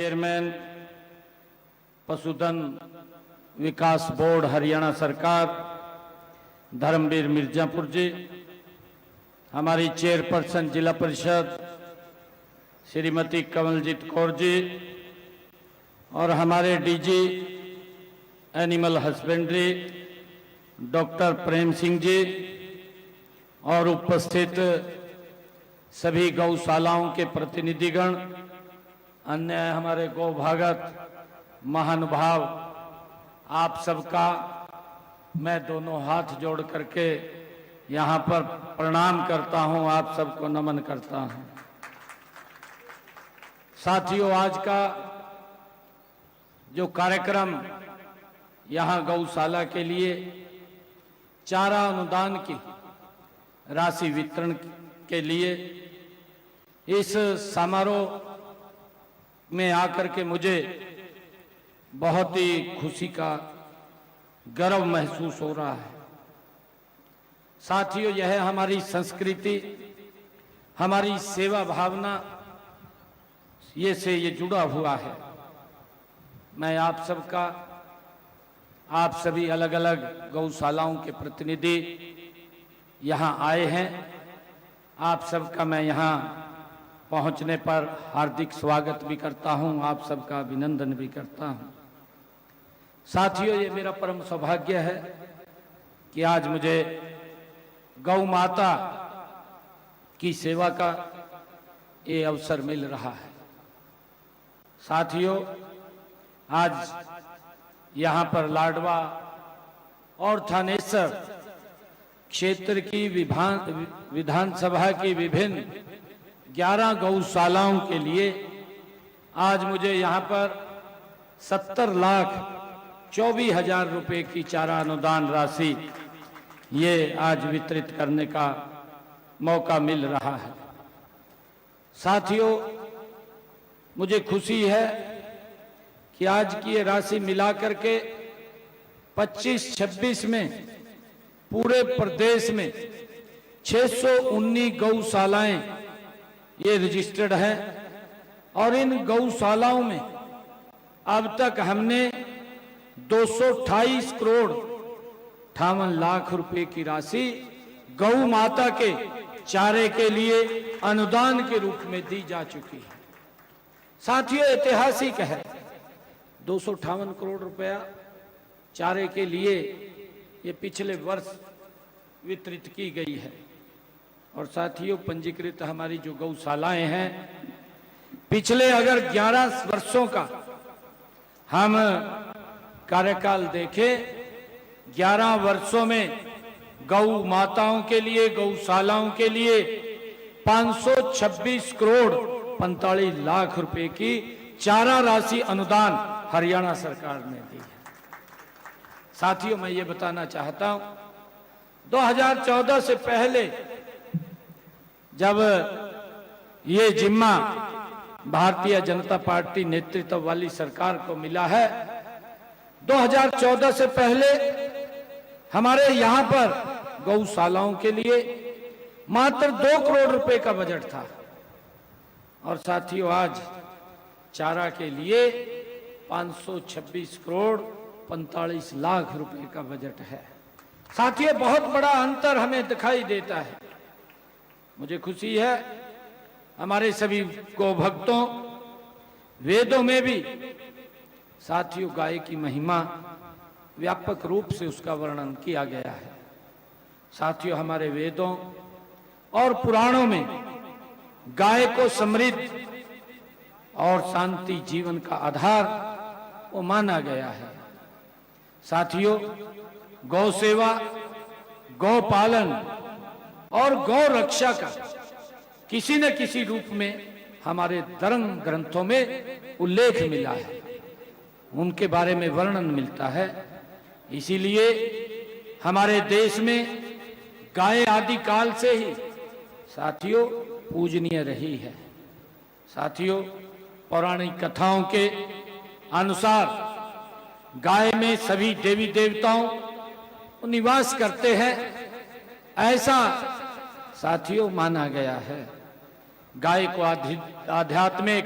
Chairman पशुधन विकास board Haryana सरकार धर्मवीर मिर्जापुर जी, हमारी चेयरपर्सन जिला परिषद श्रीमती कमलजीत कौर जी और हमारे DG animal husbandry doctor Prem Singh ji और उपस्थित सभी गौशालाओं के प्रतिनिधिगण, अन्य हमारे गौभागत महानुभाव, आप सबका मैं दोनों हाथ जोड़ करके यहाँ पर प्रणाम करता हूँ, आप सबको नमन करता हूँ। साथियों, आज का जो कार्यक्रम यहाँ गौशाला के लिए चारा अनुदान की राशि वितरण के लिए इस समारोह में आकर के मुझे बहुत ही खुशी का गर्व महसूस हो रहा है। साथियों, यह हमारी संस्कृति, हमारी सेवा भावना ये से ये जुड़ा हुआ है। मैं आप सबका, आप सभी अलग अलग गौशालाओं के प्रतिनिधि यहाँ आए हैं, आप सबका मैं यहाँ पहुंचने पर हार्दिक स्वागत भी करता हूं, आप सबका अभिनंदन भी करता हूं। साथियों, ये मेरा परम सौभाग्य है कि आज मुझे गौ माता की सेवा का ये अवसर मिल रहा है। साथियों, आज यहाँ पर लाडवा और थानेसर क्षेत्र की विधानसभा की विभिन्न 11 गौशालाओं के लिए आज मुझे यहाँ पर 70,24,000 रुपए की चारा अनुदान राशि ये आज वितरित करने का मौका मिल रहा है। साथियों, मुझे खुशी है कि आज की ये राशि मिलाकर के 25-26 में पूरे प्रदेश में 619 गौशालाएं ये रजिस्टर्ड है और इन गौशालाओं में अब तक हमने 228 करोड़ 58 लाख रुपए की राशि गौ माता के चारे के लिए अनुदान के रूप में दी जा चुकी है। साथियों, ऐतिहासिक है, 258 करोड़ रुपया चारे के लिए ये पिछले वर्ष वितरित की गई है। और साथियों, पंजीकृत हमारी जो गौशालाएं हैं, पिछले अगर 11 वर्षों का हम कार्यकाल देखें, 11 वर्षों में गौ माताओं के लिए, गौशालाओं के लिए 526 करोड़ 45 लाख रुपए की चारा राशि अनुदान हरियाणा सरकार ने दी है। साथियों, मैं ये बताना चाहता हूं, 2014 से पहले जब ये जिम्मा भारतीय जनता पार्टी नेतृत्व वाली सरकार को मिला है, 2014 से पहले हमारे यहाँ पर गौशालाओं के लिए मात्र 2 करोड़ रुपए का बजट था। और साथियों, आज चारा के लिए 526 करोड़ 45 लाख रुपए का बजट है। साथियों, बहुत बड़ा अंतर हमें दिखाई देता है। मुझे खुशी है, हमारे सभी गौ भक्तों, वेदों में भी साथियों गाय की महिमा व्यापक रूप से उसका वर्णन किया गया है। साथियों, हमारे वेदों और पुराणों में गाय को समृद्ध और शांति जीवन का आधार वो माना गया है। साथियों, गौ सेवा, गौ पालन और गौ रक्षा का किसी न किसी रूप में हमारे धर्म ग्रंथों में उल्लेख मिला है, उनके बारे में वर्णन मिलता है। इसीलिए हमारे देश में गाय आदि काल से ही साथियों पूजनीय रही है। साथियों, पौराणिक कथाओं के अनुसार गाय में सभी देवी देवताओं निवास करते हैं, ऐसा साथियों माना गया है। गाय को आध्यात्मिक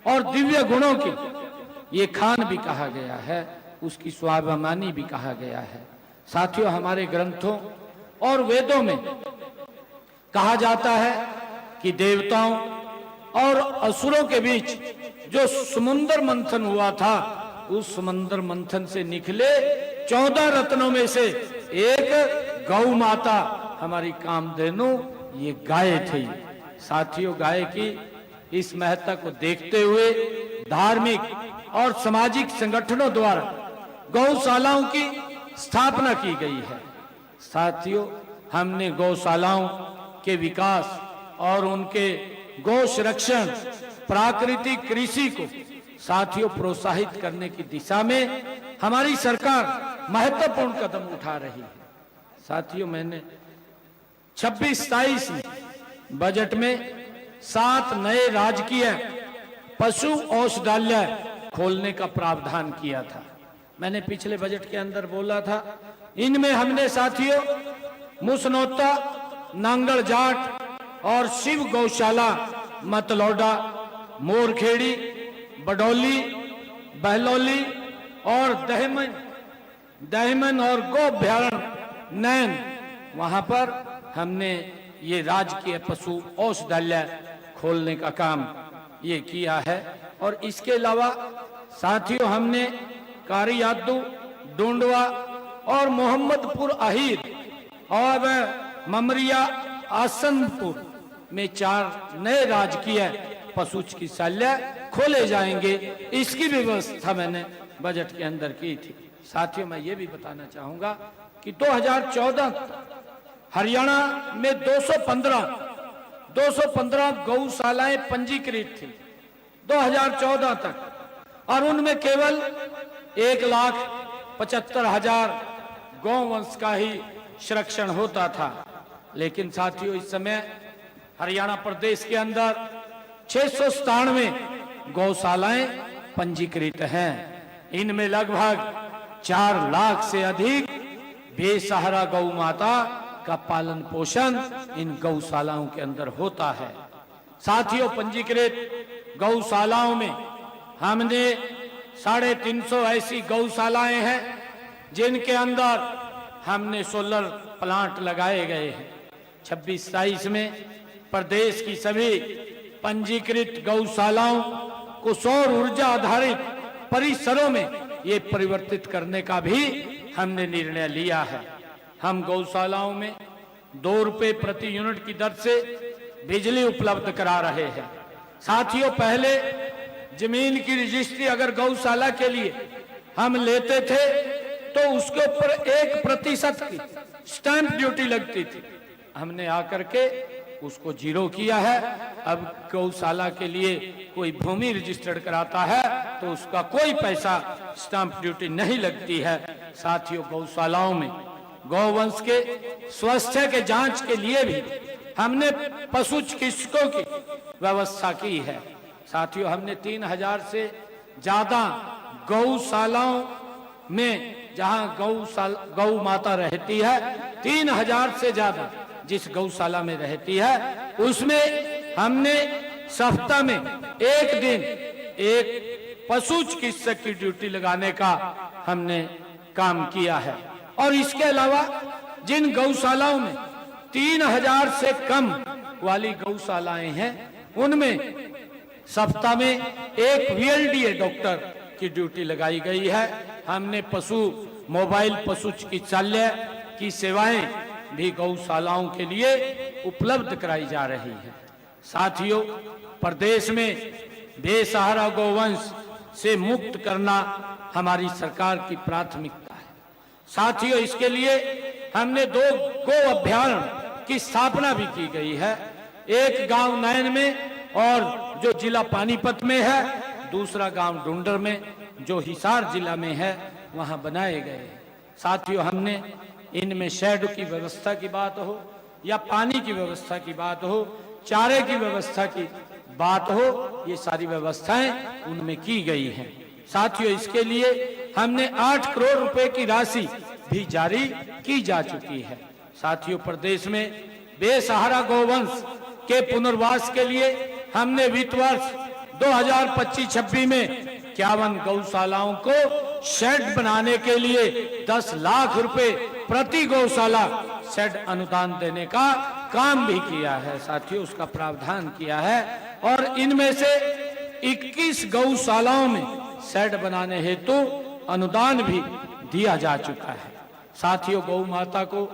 और दिव्य गुणों की ये खान भी कहा गया है, उसकी स्वाभिमानी भी कहा गया है। साथियों, हमारे ग्रंथों और वेदों में कहा जाता है कि देवताओं और असुरों के बीच जो समुद्र मंथन हुआ था, उस समुद्र मंथन से निकले 14 रत्नों में से एक गौ माता हमारी कामधेनु, ये गाय थी। साथियों, गाय की इस महत्ता को देखते हुए धार्मिक और सामाजिक संगठनों द्वारा गौशालाओं की स्थापना की गई है। साथियों, हमने गौशालाओं के विकास और उनके गौ संरक्षण, प्राकृतिक कृषि को साथियों प्रोत्साहित करने की दिशा में हमारी सरकार महत्वपूर्ण कदम उठा रही है। साथियों, मैंने 26-27 में बजट में 7 नए राजकीय पशु औषधालय खोलने का प्रावधान किया था। मैंने पिछले बजट के अंदर बोला था, इनमें हमने साथियों मुसनौता, नांगल जाट और शिव गौशाला, मतलौडा, मोरखेड़ी, बडौली, बहलौली और दहमन और गोभ्यारण नैन, वहां पर हमने ये राजकीय पशु औषधालय खोलने का काम ये किया है। और इसके अलावा साथियों, हमने कारियादू, डोंडवा और मोहम्मदपुर अहीर और ममरिया आसनपुर में 4 नए राजकीय पशु चिकित्सालय खोले जाएंगे। इसकी व्यवस्था मैंने बजट के अंदर की थी। साथियों, मैं ये भी बताना चाहूंगा कि 2014 हरियाणा में 215 गौशालाएं पंजीकृत थी 2014 तक, और उनमें केवल 1,75,000 गौवंश का ही संरक्षण होता था। लेकिन साथियों, इस समय हरियाणा प्रदेश के अंदर 697 गौशालाएं पंजीकृत हैं। इनमें लगभग 4 लाख से अधिक बेसहारा गौ माता का पालन पोषण इन गौशालाओं के अंदर होता है। साथियों, पंजीकृत गौशालाओं में हमने 350 ऐसी गौशालाएं हैं जिनके अंदर हमने सोलर प्लांट लगाए गए हैं। 26-27 में प्रदेश की सभी पंजीकृत गौशालाओं को सौर ऊर्जा आधारित परिसरों में ये परिवर्तित करने का भी हमने निर्णय लिया है। हम गौशालाओं में 2 रुपए प्रति यूनिट की दर से बिजली उपलब्ध करा रहे हैं। साथियों, पहले जमीन की रजिस्ट्री अगर गौशाला के लिए हम लेते थे तो उसके ऊपर 1% की स्टैंप ड्यूटी लगती थी। हमने आकर के उसको 0 किया है। अब गौशाला के लिए कोई भूमि रजिस्टर्ड कराता है तो उसका कोई पैसा स्टैंप ड्यूटी नहीं लगती है। साथियों, गौशालाओं में गौवंश के स्वास्थ्य के जांच के लिए भी हमने पशु चिकित्सकों की व्यवस्था की है। साथियों, हमने 3000 से ज्यादा गौशालाओं में, जहां गौ माता रहती है, 3000 से ज्यादा जिस गौशाला में रहती है, उसमें हमने सप्ताह में 1 दिन एक पशु चिकित्सक की ड्यूटी लगाने का हमने काम किया है। और इसके अलावा जिन गौशालाओं में 3000 से कम वाली गौशालाएं हैं, उनमें सप्ताह में एक VLDA डॉक्टर की ड्यूटी लगाई गई है। हमने मोबाइल पशु चिकित्सालय की सेवाएं भी गौशालाओं के लिए उपलब्ध कराई जा रही है। साथियों, प्रदेश में बेसहारा गौवंश से मुक्त करना हमारी सरकार की प्राथमिकता है। साथियों, इसके लिए हमने 2 गौ अभ्यारण्य की स्थापना भी की गई है। एक गांव नैन में और जो जिला पानीपत में है, दूसरा गांव डुंडर में जो हिसार जिला में है, वहां बनाए गए हैं। साथियों, हमने इनमें शेड की व्यवस्था की बात हो या पानी की व्यवस्था की बात हो, चारे की व्यवस्था की बात हो, ये सारी व्यवस्थाएं उनमें की गई हैं। साथियों, इसके लिए हमने 8 करोड़ रुपए की राशि भी जारी की जा चुकी है। साथियों, प्रदेश में बेसहारा गौवंश के पुनर्वास के लिए हमने वित्त वर्ष 2025-26 में 51 गौशालाओं को शेड बनाने के लिए 10 लाख रुपए प्रति गौशाला शेड अनुदान देने का काम भी किया है। साथियों, उसका प्रावधान किया है और इनमें से 21 गौशालाओं में शेड बनाने हेतु अनुदान भी दिया जा चुका है। साथियों, गौ माता को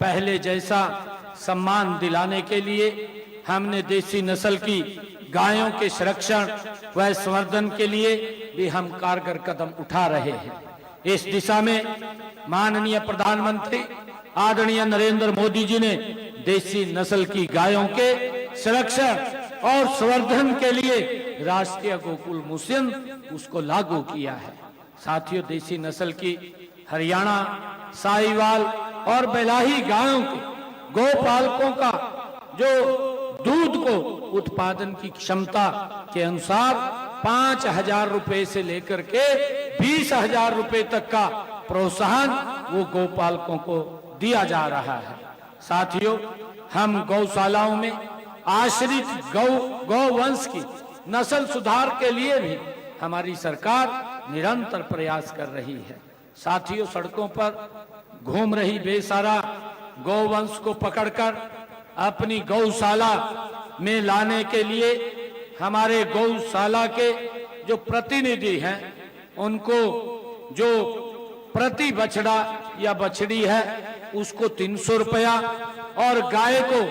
पहले जैसा सम्मान दिलाने के लिए हमने देसी नस्ल की गायों के संरक्षण व संवर्धन के लिए भी हम कारगर कदम उठा रहे हैं। इस दिशा में माननीय प्रधानमंत्री आदरणीय नरेंद्र मोदी जी ने देसी नस्ल की गायों के संरक्षण और संवर्धन के लिए राष्ट्रीय गोकुल मिशन उसको लागू किया है। साथियों, देसी नस्ल की हरियाणा, साहिवाल और बेलाही गायों के गोपालकों का जो दूध को उत्पादन की क्षमता के अनुसार 5,000 रुपए से लेकर के 20,000 रुपए तक का प्रोत्साहन वो गोपालकों को दिया जा रहा है। साथियों, हम गौशालाओं में आश्रित गौवंश की नस्ल सुधार के लिए भी हमारी सरकार निरंतर प्रयास कर रही है। साथियों, सड़कों पर घूम रही बेसहारा गौवंश को पकड़कर अपनी गौशाला में लाने के लिए हमारे गौशाला के जो प्रतिनिधि हैं उनको जो प्रति बछड़ा या बछड़ी है उसको 300 रुपया और गाय को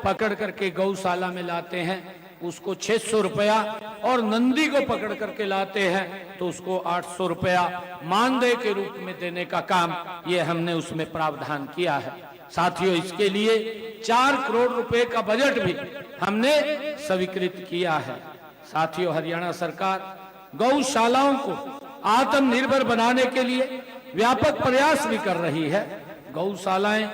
पकड़ करके गौशाला में लाते हैं उसको 600 रुपया और नंदी को पकड़ करके लाते हैं तो उसको 800 रुपया मानदेय के रूप में देने का काम ये हमने उसमें प्रावधान किया है। साथियों, इसके लिए 4 करोड़ रुपए का बजट भी हमने स्वीकृत किया है। साथियों, हरियाणा सरकार गौशालाओं को आत्मनिर्भर बनाने के लिए व्यापक प्रयास भी कर रही है। गौशालाएं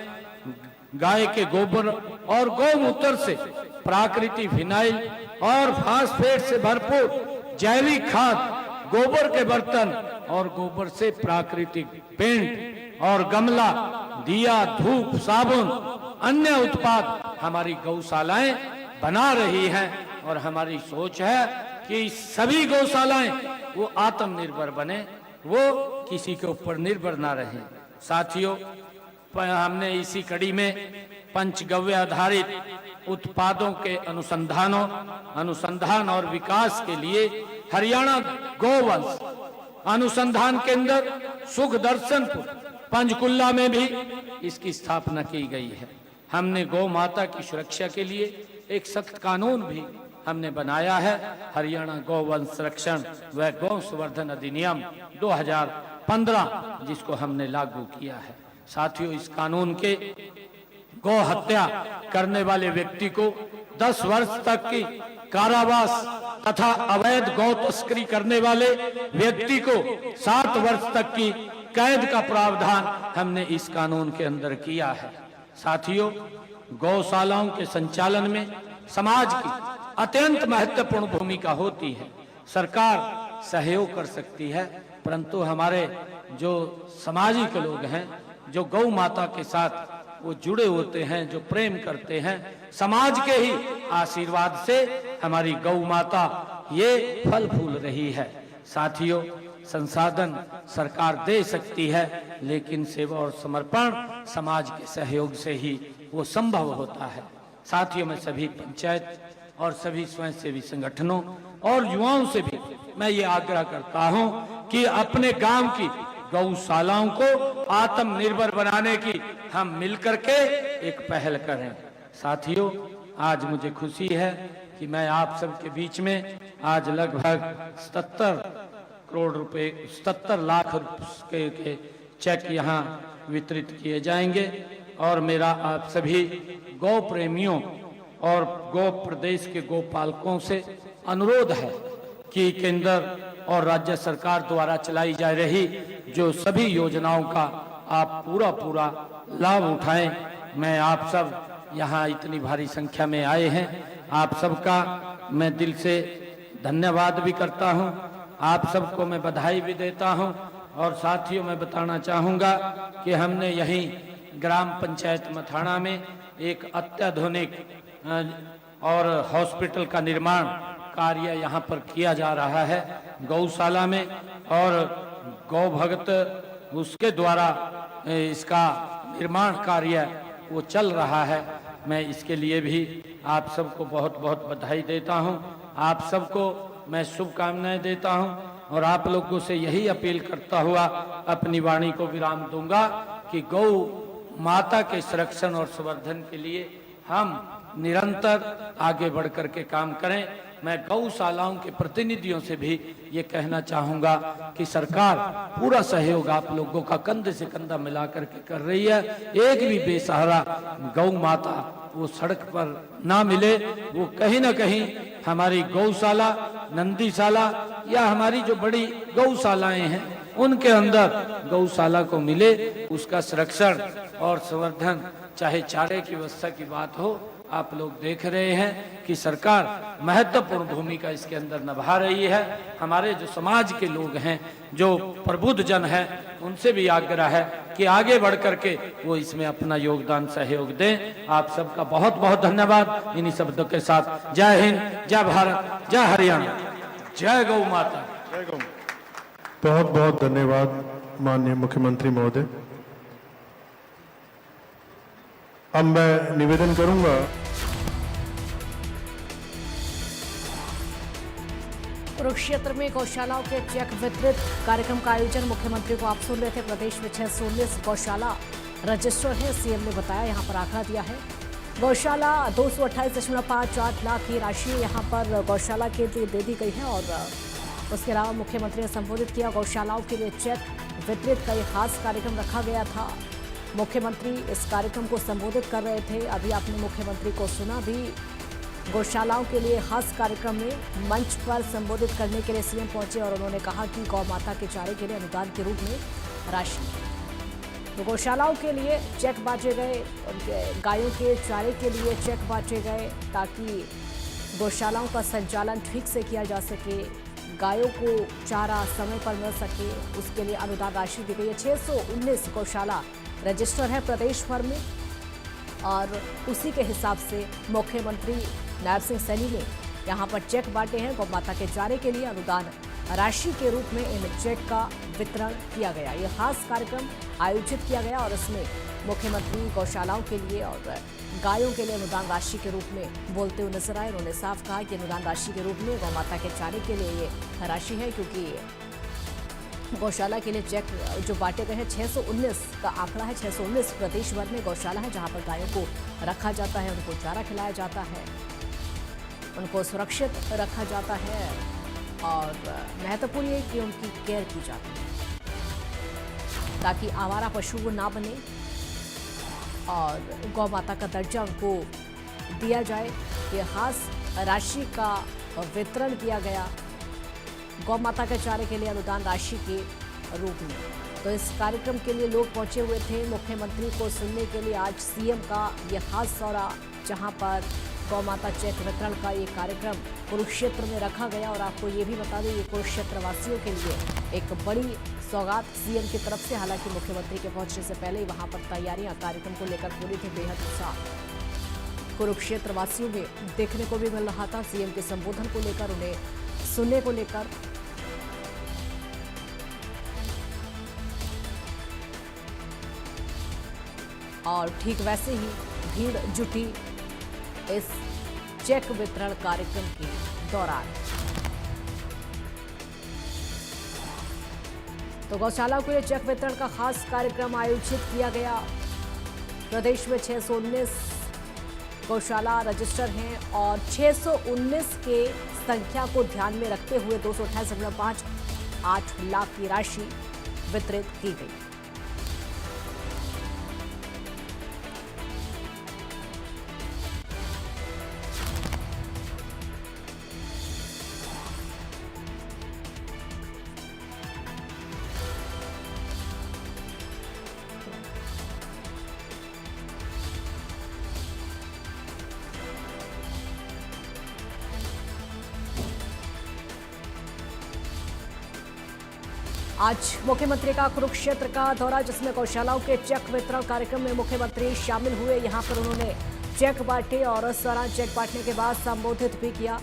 गाय के गोबर और गौमूत्र से प्राकृतिक फिनाइल और फास्फेट से भरपूर जैविक खाद, गोबर के बर्तन और गोबर से प्राकृतिक पेंट और गमला, दिया, धूप, साबुन, अन्य उत्पाद हमारी गौशालाएं बना रही हैं और हमारी सोच है कि सभी गौशालाएं वो आत्मनिर्भर बने, वो किसी के ऊपर निर्भर ना रहे। साथियों, हमने इसी कड़ी में पंचगव्य आधारित उत्पादों के अनुसंधान और विकास के लिए हरियाणा गौवंश अनुसंधान केंद्र सुखदर्शनपुर पंचकुला में भी इसकी स्थापना की गई है। हमने गौ माता की सुरक्षा के लिए एक सख्त कानून भी हमने बनाया है, हरियाणा गौवंश संरक्षण व गौ संवर्धन अधिनियम 2015, जिसको हमने लागू किया है। साथियों, इस कानून के गौ हत्या करने वाले व्यक्ति को 10 वर्ष तक की कारावास तथा अवैध गौ तस्करी करने वाले व्यक्ति को 7 वर्ष तक की कैद का प्रावधान हमने इस कानून के अंदर किया है। साथियों, गौशालाओं के संचालन में समाज की अत्यंत महत्वपूर्ण भूमिका होती है। सरकार सहयोग कर सकती है, परंतु हमारे जो सामाजिक लोग हैं, जो गौ माता के साथ वो जुड़े होते हैं, जो प्रेम करते हैं, समाज के ही आशीर्वाद से हमारी गौ माता ये फल फूल रही है। साथियों, संसाधन सरकार दे सकती है, लेकिन सेवा और समर्पण समाज के सहयोग से ही वो संभव होता है। साथियों, मैं सभी पंचायत और सभी स्वयंसेवी संगठनों और युवाओं से भी मैं ये आग्रह करता हूं कि अपने गांव की गौशालाओं को आत्मनिर्भर बनाने की हम मिलकर के एक पहल करें। साथियों, आज मुझे खुशी है कि मैं आप सबके बीच में आज लगभग 77 लाख रुपए के चेक यहाँ वितरित किए जाएंगे और मेरा आप सभी गौ प्रेमियों और गौ प्रदेश के गौपालकों से अनुरोध है कि केंद्र और राज्य सरकार द्वारा चलाई जा रही जो सभी योजनाओं का आप पूरा लाभ उठाएं। मैं आप सब यहाँ इतनी भारी संख्या में आए हैं, आप सबका मैं दिल से धन्यवाद भी करता हूँ, आप सबको मैं बधाई भी देता हूँ। और साथियों, मैं बताना चाहूँगा कि हमने यहीं ग्राम पंचायत मथाना में एक अत्याधुनिक और हॉस्पिटल का निर्माण कार्य यहाँ पर किया जा रहा है गौशाला में, और गौ भक्त उसके द्वारा इसका निर्माण कार्य वो चल रहा है। मैं इसके लिए भी आप सबको बहुत बहुत बधाई देता हूँ, आप सबको मैं शुभकामनाएं देता हूँ, और आप लोगों से यही अपील करता हुआ अपनी वाणी को विराम दूंगा कि गौ माता के संरक्षण और संवर्धन के लिए हम निरंतर आगे बढ़ कर के काम करें। मैं गौशालाओं के प्रतिनिधियों से भी ये कहना चाहूंगा कि सरकार पूरा सहयोग आप लोगों का कंधे से कंधा मिला करके कर रही है। एक भी बेसहारा गौ माता वो सड़क पर ना मिले, वो कहीं ना कहीं हमारी गौशाला, नंदीशाला या हमारी जो बड़ी गौशालाएं हैं उनके अंदर गौशाला को मिले, उसका संरक्षण और संवर्धन, चाहे चारे की व्यवस्था की बात हो। आप लोग देख रहे हैं कि सरकार महत्वपूर्ण भूमिका इसके अंदर निभा रही है। हमारे जो समाज के लोग हैं, जो प्रबुद्ध जन हैं, उनसे भी आग्रह है कि आगे बढ़ करके वो इसमें अपना योगदान सहयोग दें। आप सबका बहुत बहुत धन्यवाद। इन्हीं शब्दों के साथ जय हिंद, जय भारत, जय हरियाणा, जय गौ माता। बहुत बहुत धन्यवाद माननीय मुख्यमंत्री महोदय। अब मैं निवेदन करूंगा कुरुक्षेत्र में गौशालाओं के चेक वितरित कार्यक्रम का आयोजन मुख्यमंत्री को आप सुन रहे थे। प्रदेश में 619 गौशाला रजिस्टर है, सीएम ने बताया, यहां पर आंकड़ा दिया है। गौशाला 228.58 लाख की राशि यहां पर गौशाला के लिए दे दी गई है, और उसके अलावा मुख्यमंत्री ने संबोधित किया। गौशालाओं के लिए चेक वितरित का एक खास कार्यक्रम रखा गया था। मुख्यमंत्री इस कार्यक्रम को संबोधित कर रहे थे। अभी आपने मुख्यमंत्री को सुना भी। गौशालाओं के लिए खास कार्यक्रम में मंच पर संबोधित करने के लिए सीएम पहुंचे, और उन्होंने कहा कि गौ माता के चारे के लिए अनुदान के रूप में राशि, तो गौशालाओं के लिए चेक बांटे गए, उनके गायों के चारे के लिए चेक बांटे गए ताकि गौशालाओं का संचालन ठीक से किया जा सके, गायों को चारा समय पर मिल सके, उसके लिए अनुदान राशि दी गई है। 619 गौशाला रजिस्टर है प्रदेश भर में, और उसी के हिसाब से मुख्यमंत्री नायब सिंह सैनी ने यहाँ पर चेक बांटे हैं। गौ माता के चारे के लिए अनुदान राशि के रूप में इन चेक का वितरण किया गया। ये खास कार्यक्रम आयोजित किया गया, और इसमें मुख्यमंत्री गौशालाओं के लिए और गायों के लिए अनुदान राशि के रूप में बोलते हुए नजर आए। उन्होंने साफ कहा कि अनुदान राशि के रूप में गौ माता के चारे के लिए ये राशि है, क्योंकि गौशाला के लिए चेक जो बांटे गए हैं 619 का आंकड़ा है। 619 प्रदेश भर में गौशाला है जहां पर गायों को रखा जाता है, उनको चारा खिलाया जाता है, उनको सुरक्षित रखा जाता है, और महत्वपूर्ण ये कि उनकी केयर की जाती है ताकि आवारा पशु ना बने, और गौ माता का दर्जा उनको दिया जाए। ये खास राशि का वितरण किया गया गौ माता के चारे के लिए अनुदान राशि के रूप में। तो इस कार्यक्रम के लिए लोग पहुंचे हुए थे मुख्यमंत्री को सुनने के लिए। आज सीएम का ये खास दौरा, जहां पर गौ माता चेक वितरण का ये कार्यक्रम कुरुक्षेत्र में रखा गया, और आपको ये भी बता दें ये कुरुक्षेत्र वासियों के लिए एक बड़ी सौगात सीएम की तरफ से। हालांकि मुख्यमंत्री के पहुंचने से पहले ही वहां पर तैयारियां कार्यक्रम को लेकर पूरी थी। बेहद उत्साह कुरुक्षेत्र वासियों में देखने को भी मिल रहा था, सीएम के संबोधन को लेकर, उन्हें सुनने को लेकर। और ठीक वैसे ही भीड़ जुटी इस चेक वितरण कार्यक्रम के दौरान। तो गौशाला के लिए चेक वितरण का खास कार्यक्रम आयोजित किया गया। प्रदेश में 619 गौशाला रजिस्टर हैं, और 619 के संख्या को ध्यान में रखते हुए 228.58 लाख की राशि वितरित की गई। आज मुख्यमंत्री का कुरुक्षेत्र का दौरा, जिसमें गौशालाओं के चेक वितरण कार्यक्रम में मुख्यमंत्री शामिल हुए। यहां पर उन्होंने चेक बांटे, और इस दौरान चेक बांटने के बाद संबोधित भी किया।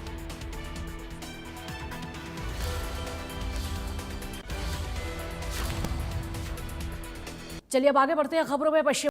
चलिए अब आगे बढ़ते हैं खबरों में। पश्चिम